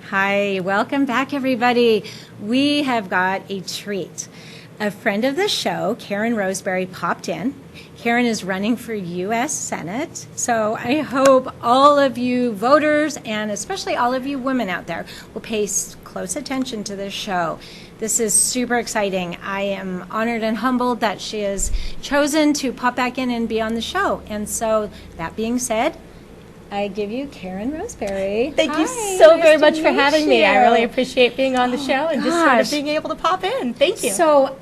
Hi, welcome back, everybody. We have got a treat. A friend of the show, Karen Roseberry, popped in. Karen is running for U.S. Senate, so I hope all of you voters and especially all of you women out there will pay close attention to this show. This is super exciting. I am honored and humbled that she has chosen to pop back in and be on the show. And so, that being said, I give you Karen Roseberry. Thank you so very much for having me. I really appreciate being on the show and just sort of being able to pop in. Thank you. So,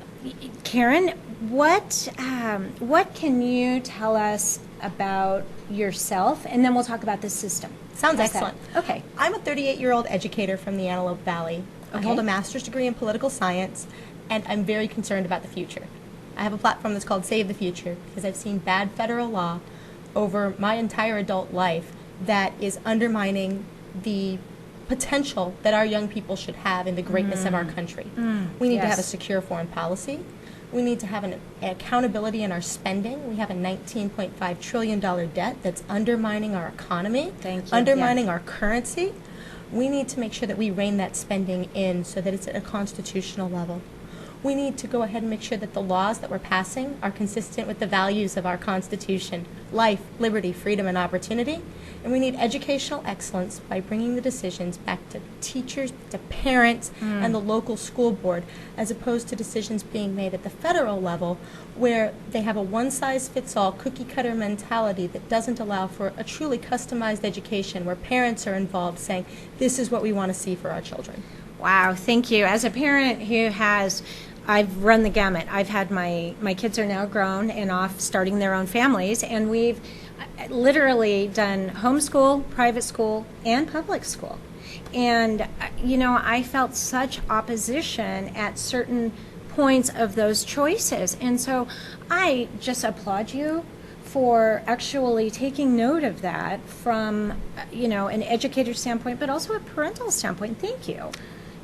Karen, what can you tell us about yourself, and then we'll talk about the system. Sounds excellent. Okay. I'm a 38-year-old educator from the Antelope Valley. I hold a master's degree in political science, and I'm very concerned about the future. I have a platform that's called Save the Future because I've seen bad federal law over my entire adult life that is undermining the potential that our young people should have in the greatness of our country. We need to have a secure foreign policy. We need to have an accountability in our spending. We have a $19.5 trillion debt that's undermining our economy, undermining our currency. We need to make sure that we rein that spending in so that it's at a constitutional level. We need to go ahead and make sure that the laws that we're passing are consistent with the values of our Constitution: life, liberty, freedom, and opportunity. And we need educational excellence by bringing the decisions back to teachers, to parents, and the local school board, as opposed to decisions being made at the federal level where they have a one-size-fits-all cookie-cutter mentality that doesn't allow for a truly customized education where parents are involved saying, this is what we want to see for our children. Wow, thank you. As a parent who has, I've run the gamut. I've had my kids are now grown and off starting their own families, and we've literally done homeschool, private school, and public school. And, you know, I felt such opposition at certain points of those choices. And so I just applaud you for actually taking note of that from, you know, an educator standpoint, but also a parental standpoint. Thank you.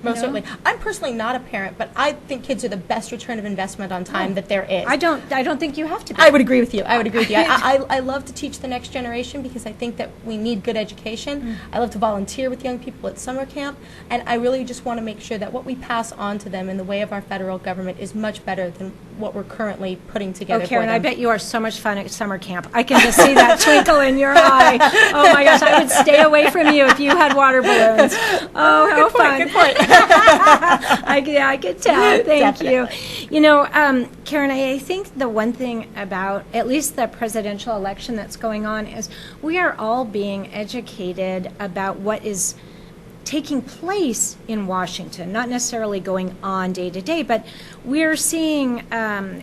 Most certainly. I'm personally not a parent, but I think kids are the best return of investment on time that there is. I don't think you have to be. I would agree with you. I love to teach the next generation because I think that we need good education. I love to volunteer with young people at summer camp, and I really just want to make sure that what we pass on to them in the way of our federal government is much better than what we're currently putting together. Oh, Karen, for them. I bet you are so much fun at summer camp. I can just see that twinkle in your eye. Oh my gosh, I would stay away from you if you had water balloons. Oh, how fun. Good point. I could tell. Thank you. You know, Karen, I think the one thing about at least the presidential election that's going on is we are all being educated about what is taking place in Washington, not necessarily going on day to day, but we're seeing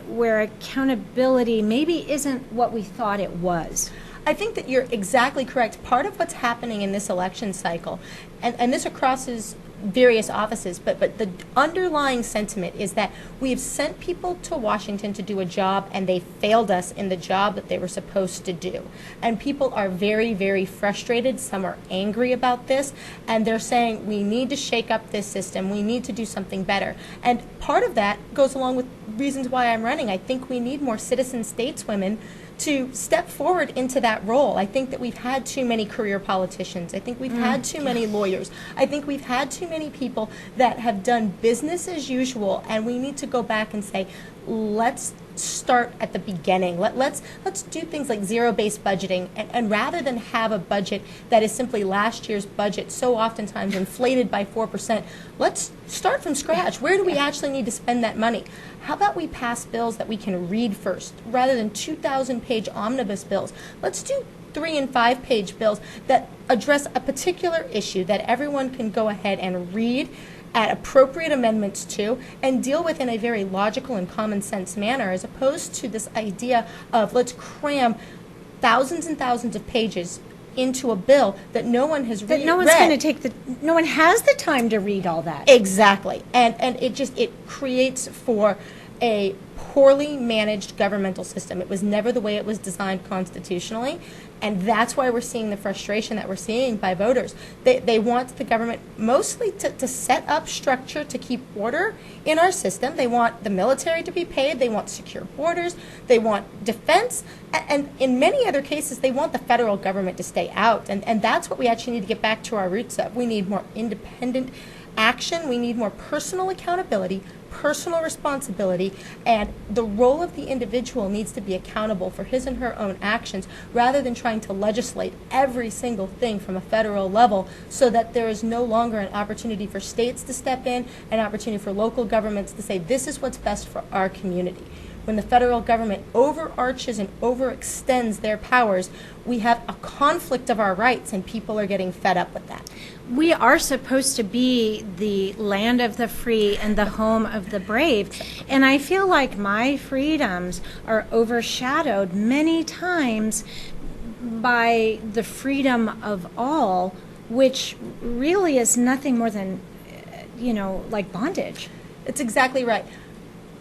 where accountability maybe isn't what we thought it was. I think that you're exactly correct. Part of what's happening in this election cycle, and this crosses various offices, but the underlying sentiment is that we have sent people to Washington to do a job and they failed us in the job that they were supposed to do. And people are very, very frustrated. Some are angry about this, and they're saying we need to shake up this system. We need to do something better. And part of that goes along with reasons why I'm running. I think we need more citizen stateswomen to step forward into that role. I think that we've had too many career politicians. I think we've had too many lawyers. I think we've had too many people that have done business as usual, and we need to go back and say, let's start at the beginning. Let's do things like zero-based budgeting, and rather than have a budget that is simply last year's budget, so oftentimes inflated by 4%, let's start from scratch. Where do we actually need to spend that money? How about we pass bills that we can read first, rather than 2,000-page omnibus bills? Let's do 3- and 5-page bills that address a particular issue that everyone can go ahead and read, add appropriate amendments to, and deal with in a very logical and common sense manner, as opposed to this idea of let's cram thousands and thousands of pages into a bill that no one has read. No one's going to take no one has the time to read all that. Exactly. And it creates for a poorly managed governmental system. It was never the way it was designed constitutionally, And that's why we're seeing the frustration that we're seeing by voters. They want the government mostly to set up structure to keep order in our system. They want the military to be paid. They want secure borders. They want defense. And in many other cases, they want the federal government to stay out. And that's what we actually need to get back to our roots of. We need more independent action. We need more personal accountability, personal responsibility, and the role of the individual needs to be accountable for his and her own actions rather than trying to legislate every single thing from a federal level so that there is no longer an opportunity for states to step in, an opportunity for local governments to say this is what's best for our community. When the federal government overarches and overextends their powers, we have a conflict of our rights, and people are getting fed up with that. We are supposed to be the land of the free and the home of the brave. And I feel like my freedoms are overshadowed many times by the freedom of all, which really is nothing more than, like bondage. It's exactly right.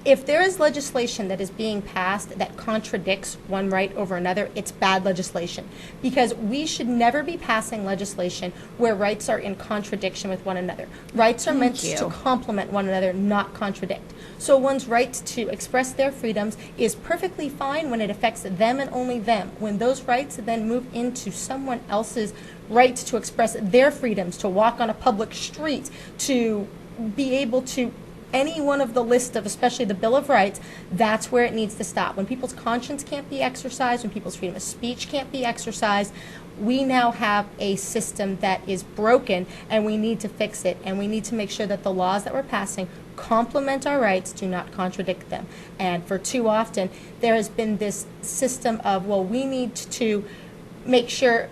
If there is legislation that is being passed that contradicts one right over another, it's bad legislation. Because we should never be passing legislation where rights are in contradiction with one another. Rights are meant to complement one another, not contradict. So one's right to express their freedoms is perfectly fine when it affects them and only them. When those rights then move into someone else's right to express their freedoms, to walk on a public street, to be able to any one of the list of, especially the Bill of Rights, that's where it needs to stop. When people's conscience can't be exercised, when people's freedom of speech can't be exercised, we now have a system that is broken, and we need to fix it. And we need to make sure that the laws that we're passing complement our rights, do not contradict them. And for too often, there has been this system of, well, we need to make sure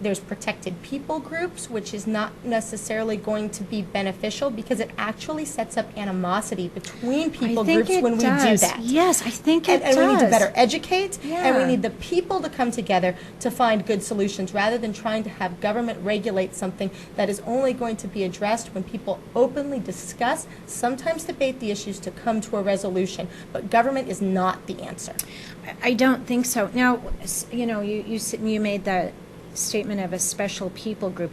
there's protected people groups, which is not necessarily going to be beneficial because it actually sets up animosity between people groups when we do that. Yes, I think it does. And we need to better educate, Yeah. and we need the people to come together to find good solutions rather than trying to have government regulate something that is only going to be addressed when people openly discuss, sometimes debate the issues to come to a resolution. But government is not the answer. I don't think so. Now, you made the statement of a special people group.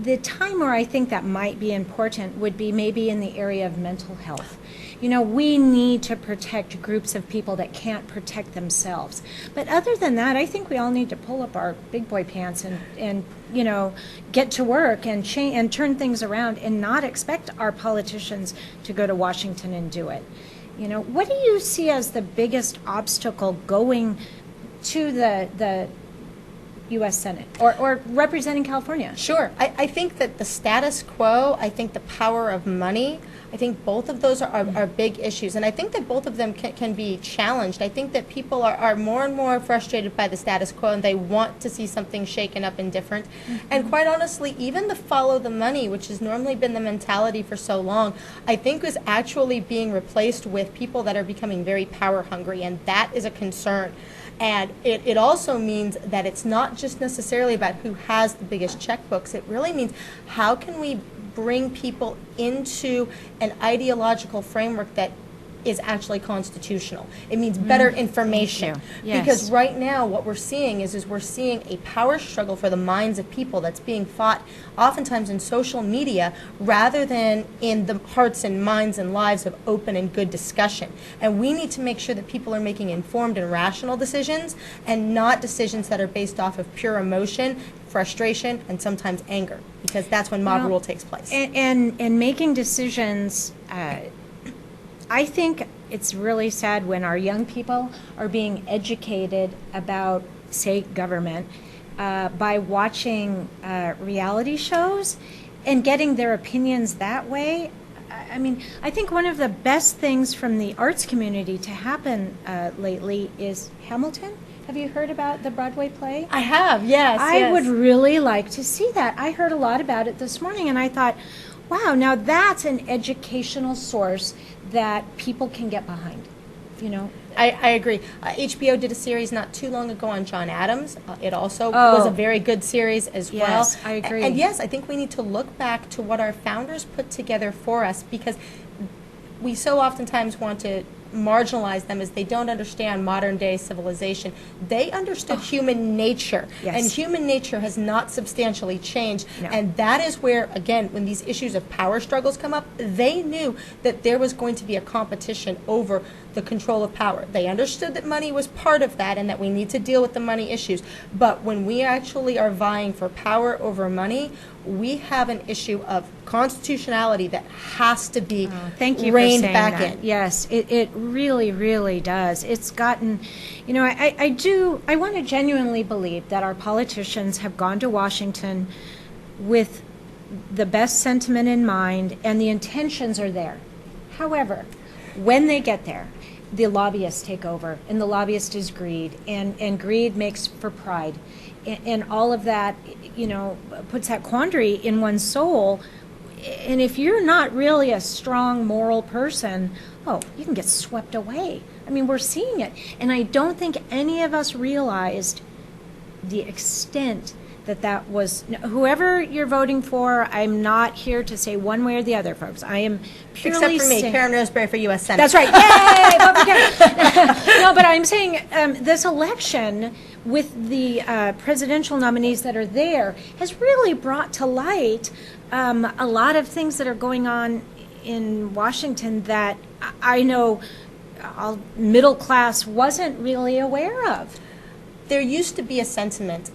The time where I think that might be important would be maybe in the area of mental health. We need to protect groups of people that can't protect themselves. But other than that, I think we all need to pull up our big boy pants and get to work and change and turn things around and not expect our politicians to go to Washington and do it. What do you see as the biggest obstacle going to the U.S. Senate or representing California? Sure. I think that the status quo, I think the power of money, I think both of those are big issues. And I think that both of them can be challenged. I think that people are more and more frustrated by the status quo, and they want to see something shaken up and different. And quite honestly, even the follow the money, which has normally been the mentality for so long, I think is actually being replaced with people that are becoming very power hungry, and that is a concern. And it also means that it's not just necessarily about who has the biggest checkbooks. It really means how can we bring people into an ideological framework that is actually constitutional. It means better information. Yes. Because right now what we're seeing is we're seeing a power struggle for the minds of people that's being fought oftentimes in social media rather than in the hearts and minds and lives of open and good discussion. And we need to make sure that people are making informed and rational decisions and not decisions that are based off of pure emotion, frustration, and sometimes anger, because that's when mob rule takes place. And making decisions, I think it's really sad when our young people are being educated about, say, government by watching reality shows and getting their opinions that way. I mean, I think one of the best things from the arts community to happen lately is Hamilton. Have you heard about the Broadway play? I have, yes. I would really like to see that. I heard a lot about it this morning, and I thought, wow, now that's an educational source that people can get behind, I agree. HBO did a series not too long ago on John Adams. It also was a very good series as well. Yes, I agree. And yes, I think we need to look back to what our founders put together for us, because we so oftentimes want to marginalize them is they don't understand modern day civilization. They understood human nature, Yes. and human nature has not substantially changed. No. And that is where, again, when these issues of power struggles come up, they knew that there was going to be a competition over the control of power. They understood that money was part of that and that we need to deal with the money issues. But when we actually are vying for power over money, we have an issue of constitutionality that has to be Thank you reined for saying back that. in. Yes, it really, really does. It's gotten, I want to genuinely believe that our politicians have gone to Washington with the best sentiment in mind, and the intentions are there. However, when they get there, the lobbyists take over, and the lobbyist is greed, and greed makes for pride. And all of that, puts that quandary in one's soul. And if you're not really a strong moral person, you can get swept away. I mean, we're seeing it. And I don't think any of us realized the extent that was, whoever you're voting for, I'm not here to say one way or the other, folks. I am purely Except for me, saying, Karen Roseberry for U.S. Senate. that's right. Yay! Vote for Karen. No, but I'm saying this election with the presidential nominees that are there has really brought to light a lot of things that are going on in Washington that I know middle class wasn't really aware of. There used to be a sentiment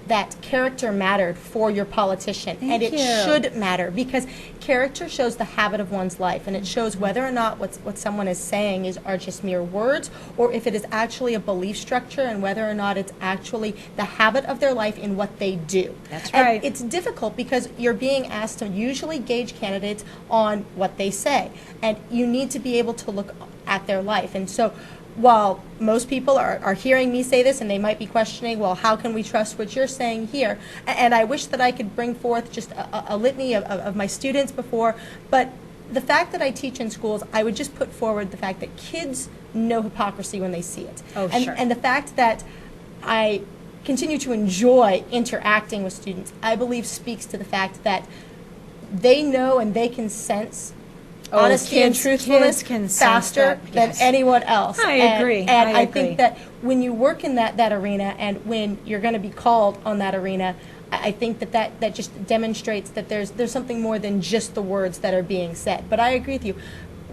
that character mattered for your politician, and it you. should matter, because character shows the habit of one's life, and it shows whether or not what someone is saying are just mere words, or if it is actually a belief structure, and whether or not it's actually the habit of their life in what they do. That's and right. It's difficult because you're being asked to usually gauge candidates on what they say, and you need to be able to look at their life. And so while most people are hearing me say this and they might be questioning, well, how can we trust what you're saying here? And I wish that I could bring forth just a litany of my students before, but the fact that I teach in schools, I would just put forward the fact that kids know hypocrisy when they see it. Oh, and, sure. And the fact that I continue to enjoy interacting with students, I believe speaks to the fact that they know and they can sense honesty and truthfulness can sense faster that, than yes. anyone else. I agree. And I I agree. think that when you work in that arena and when you're going to be called on that arena, I think that just demonstrates that there's something more than just the words that are being said. But I agree with you.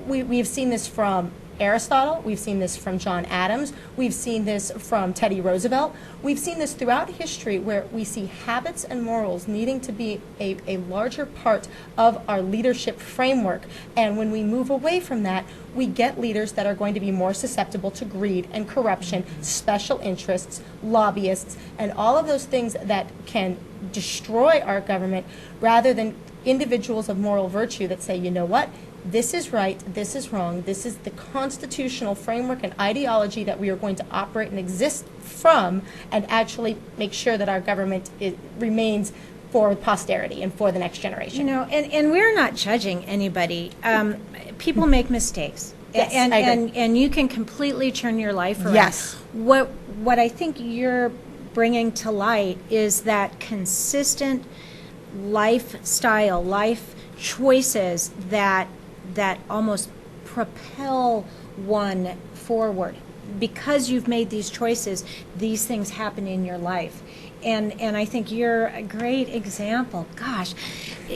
We've seen this from Aristotle, we've seen this from John Adams, we've seen this from Teddy Roosevelt, we've seen this throughout history where we see habits and morals needing to be a larger part of our leadership framework. And when we move away from that, we get leaders that are going to be more susceptible to greed and corruption, special interests, lobbyists, and all of those things that can destroy our government, rather than individuals of moral virtue that say, you know what, this is right, this is wrong, this is the constitutional framework and ideology that we are going to operate and exist from, and actually make sure that our government remains for posterity and for the next generation. And we're not judging anybody. People make mistakes. Yes, and, I agree. and you can completely turn your life around. Yes. What I think you're bringing to light is that consistent lifestyle, life choices that almost propel one forward. Because you've made these choices, these things happen in your life. And I think you're a great example. Gosh,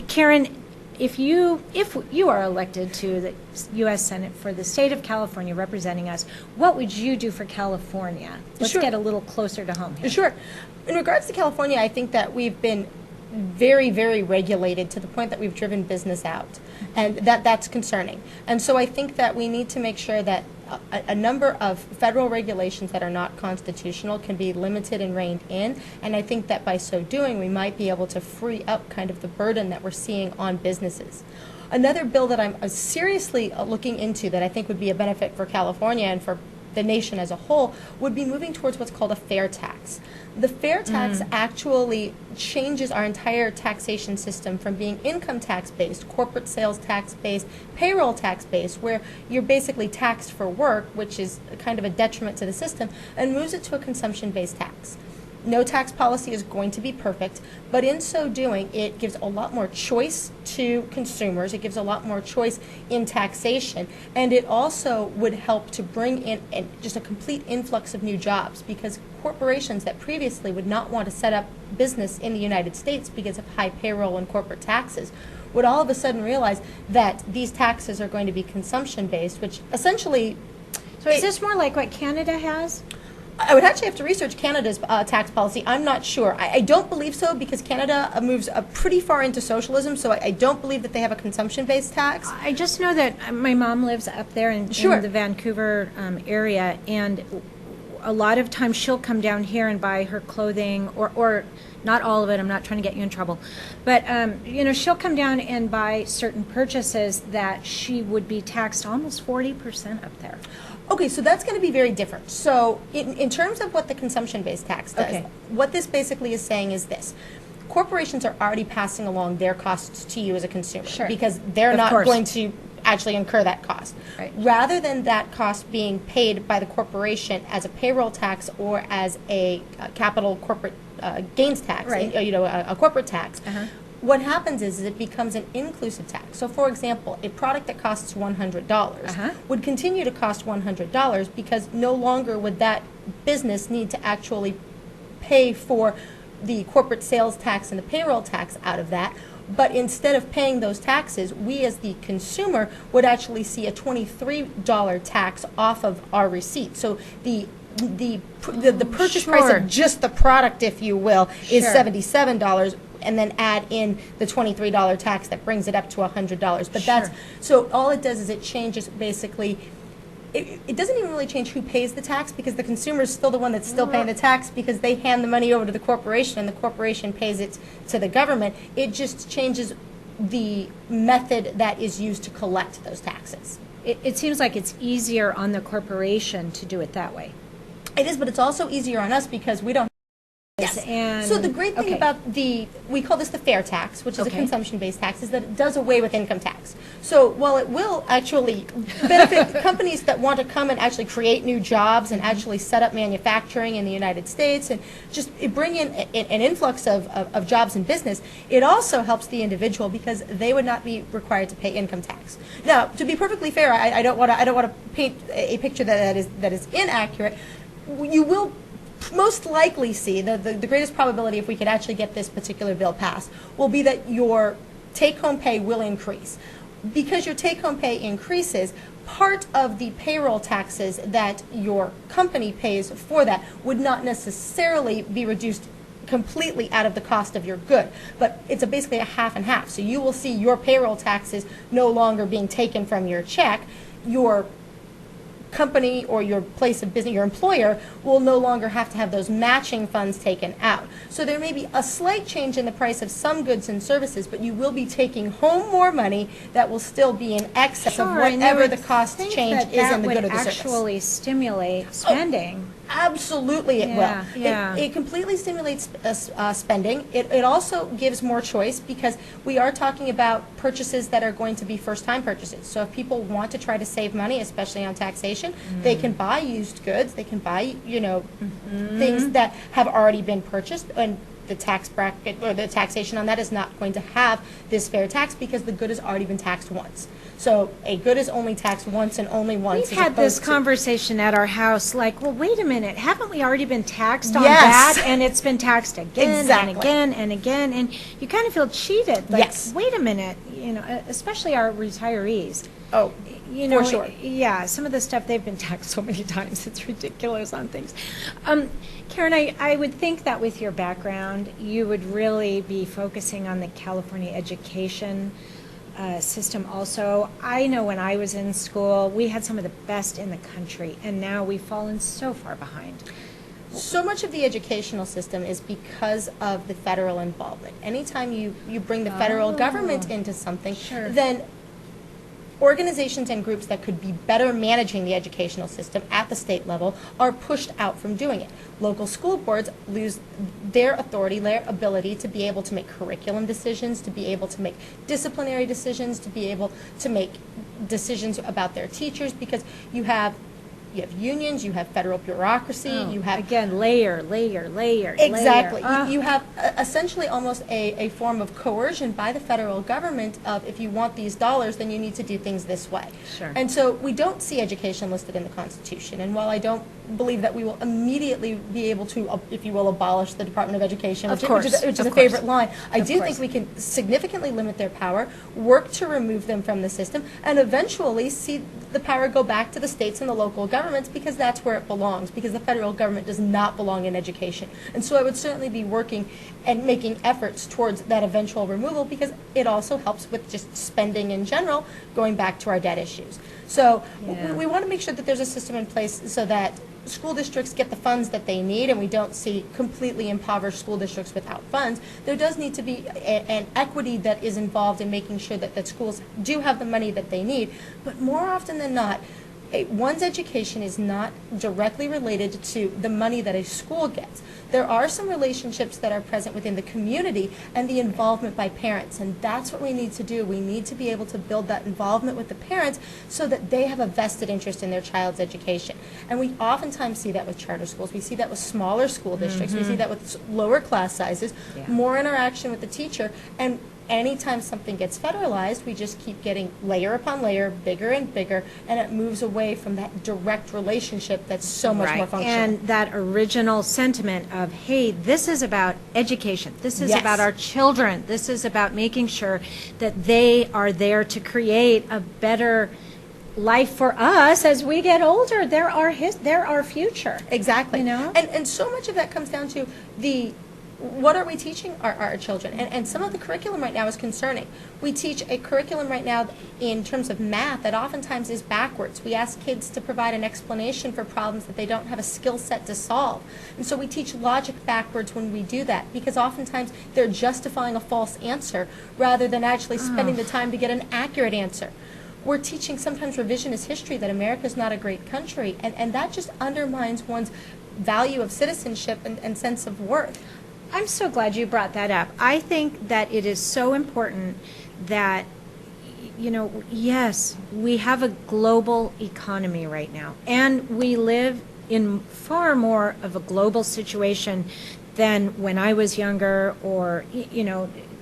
Karen, if you are elected to the U.S. Senate for the state of California representing us, what would you do for California? Let's Sure. get a little closer to home here. Sure. In regards to California, I think that we've been very, very regulated to the point that we've driven business out, and that's concerning. And so I think that we need to make sure that a number of federal regulations that are not constitutional can be limited and reined in, and I think that by so doing we might be able to free up kind of the burden that we're seeing on businesses. Another bill that I'm seriously looking into that I think would be a benefit for California and for the nation as a whole would be moving towards what's called a fair tax. The fair tax actually changes our entire taxation system from being income tax based, corporate sales tax based, payroll tax based, where you're basically taxed for work, which is kind of a detriment to the system, and moves it to a consumption based tax. No tax policy is going to be perfect, but in so doing, it gives a lot more choice to consumers. It gives a lot more choice in taxation, and it also would help to bring in just a complete influx of new jobs, because corporations that previously would not want to set up business in the United States because of high payroll and corporate taxes would all of a sudden realize that these taxes are going to be consumption-based, which essentially... So is this more like what Canada has? I would actually have to research Canada's tax policy. I'm not sure. I don't believe so, because Canada moves pretty far into socialism, so I don't believe that they have a consumption-based tax. I just know that my mom lives up there in the Vancouver area, and a lot of times she'll come down here and buy her clothing, or not all of it, I'm not trying to get you in trouble, but she'll come down and buy certain purchases that she would be taxed almost 40% up there. Okay, so that's going to be very different. So in terms of what the consumption-based tax does, what this basically is saying is this. Corporations are already passing along their costs to you as a consumer, because they're not going to actually incur that cost. Right. Rather than that cost being paid by the corporation as a payroll tax or as a capital corporate gains tax, a corporate tax, what happens is it becomes an inclusive tax. So, for example, a product that costs $100 would continue to cost $100, because no longer would that business need to actually pay for the corporate sales tax and the payroll tax out of that. But instead of paying those taxes, we as the consumer would actually see a $23 tax off of our receipt. So the purchase price of just the product, if you will, is $77, and then add in the $23 tax that brings it up to $100. But that's, so all it does is it changes basically, it doesn't even really change who pays the tax, because the consumer is still the one that's still paying the tax, because they hand the money over to the corporation and the corporation pays it to the government. It just changes the method that is used to collect those taxes. It seems like it's easier on the corporation to do it that way. It is, but it's also easier on us because we don't. Yes. And so the great thing about we call this the fair tax, which is a consumption-based tax, is that it does away with income tax. So while it will actually benefit companies that want to come and actually create new jobs and actually set up manufacturing in the United States and just bring in an influx of jobs and business, it also helps the individual, because they would not be required to pay income tax. Now, to be perfectly fair, I don't want to paint a picture that is inaccurate. You will most likely see, the greatest probability, if we could actually get this particular bill passed, will be that your take-home pay will increase. Because your take-home pay increases, part of the payroll taxes that your company pays for that would not necessarily be reduced completely out of the cost of your good, but it's basically a half and half. So you will see your payroll taxes no longer being taken from your check. Your company or your place of business, your employer, will no longer have to have those matching funds taken out. So there may be a slight change in the price of some goods and services, but you will be taking home more money that will still be in excess of whatever the cost change is in the good or the service. That would actually stimulate spending. Absolutely it will. Yeah. It completely stimulates spending. It also gives more choice, because we are talking about purchases that are going to be first-time purchases. So if people want to try to save money, especially on taxation, they can buy used goods. They can buy, things that have already been purchased, and the tax bracket or the taxation on that is not going to have this fair tax, because the good has already been taxed once. So a good is only taxed once and only once. We've had this conversation at our house, like, well, wait a minute, haven't we already been taxed on that? And it's been taxed again and again and again, and you kind of feel cheated. Like, wait a minute, especially our retirees. Oh, for sure. Yeah, some of the stuff, they've been taxed so many times, it's ridiculous on things. Karen, I would think that with your background, you would really be focusing on the California education system also. I know when I was in school, we had some of the best in the country, and now we've fallen so far behind. So much of the educational system is because of the federal involvement. Anytime you bring the federal government into something, then organizations and groups that could be better managing the educational system at the state level are pushed out from doing it. Local school boards lose their authority, their ability to be able to make curriculum decisions, to be able to make disciplinary decisions, to be able to make decisions about their teachers, because you have unions, you have federal bureaucracy, you have again layer. exactly. Layer. You have essentially almost a form of coercion by the federal government of if you want these dollars, then you need to do things this way. Sure. And so we don't see education listed in the Constitution. And while I don't believe that we will immediately be able to, if you will, abolish the Department of Education, which is a favorite line, I do think we can significantly limit their power, work to remove them from the system, and eventually see the power go back to the states and the local governments, because that's where it belongs, because the federal government does not belong in education. And so I would certainly be working and making efforts towards that eventual removal, because it also helps with just spending in general, going back to our debt issues. So we want to make sure that there's a system in place so that school districts get the funds that they need, and we don't see completely impoverished school districts without funds. There does need to be an equity that is involved in making sure that schools do have the money that they need. But more often than not, one's education is not directly related to the money that a school gets. There are some relationships that are present within the community and the involvement by parents, and that's what we need to do. We need to be able to build that involvement with the parents so that they have a vested interest in their child's education. And we oftentimes see that with charter schools. We see that with smaller school districts. We see that with lower class sizes, more interaction with the teacher, and anytime something gets federalized, we just keep getting layer upon layer, bigger and bigger, and it moves away from that direct relationship that's so much more functional. And that original sentiment of, hey, this is about education. This is about our children. This is about making sure that they are there to create a better life for us as we get older. They're our future. Exactly. You know? And so much of that comes down to what are we teaching our children? And some of the curriculum right now is concerning. We teach a curriculum right now in terms of math that oftentimes is backwards. We ask kids to provide an explanation for problems that they don't have a skill set to solve. And so we teach logic backwards when we do that, because oftentimes they're justifying a false answer rather than actually spending the time to get an accurate answer. We're teaching sometimes revisionist history that America's not a great country, and that just undermines one's value of citizenship and sense of worth. I'm so glad you brought that up. I think that it is so important that, yes, we have a global economy right now, and we live in far more of a global situation than when I was younger or,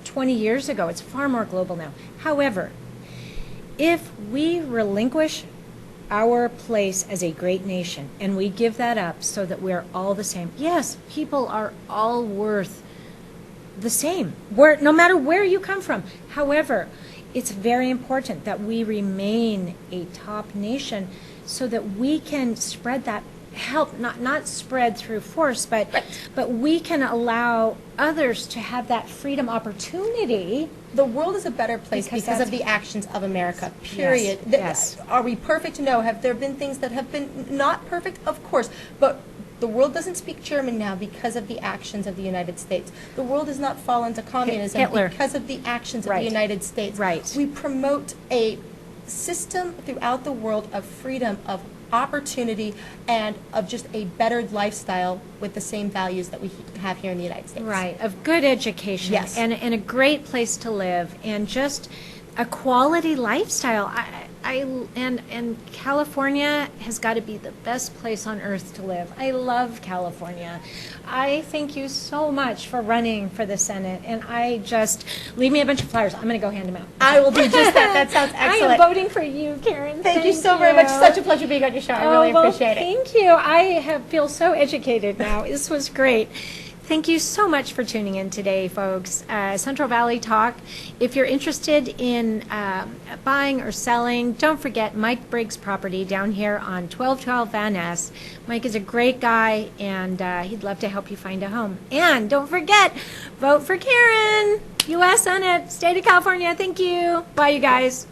20 years ago. It's far more global now. However, if we relinquish our place as a great nation and we give that up so that we're all the same, yes, people are all worth the same, no matter where you come from. However, it's very important that we remain a top nation so that we can spread that help, not spread through force, but we can allow others to have that freedom opportunity. The world is a better place because of the actions of America, period. Yes. Are we perfect? No. Have there been things that have been not perfect? Of course. But the world doesn't speak German now because of the actions of the United States. The world has not fallen to communism Hitler. because of the actions of the United States. Right. We promote a system throughout the world of freedom, of opportunity, and of just a better lifestyle with the same values that we have here in the United States. Right, of good education, Yes. and a great place to live, and just a quality lifestyle. And California has got to be the best place on earth to live. I love California. I thank you so much for running for the Senate, and I just leave me a bunch of flowers. I'm going to go hand them out. I will do just that. That sounds excellent. I am voting for you, Karen. Thank you so very much. Such a pleasure being on your show. I really appreciate it. Thank you. I feel so educated now. This was great. Thank you so much for tuning in today, folks. Central Valley Talk. If you're interested in buying or selling, don't forget Mike Briggs' property down here on 1212 Van Ness. Mike is a great guy, and he'd love to help you find a home. And don't forget, vote for Karen. U.S. Senate, State of California. Thank you. Bye, you guys.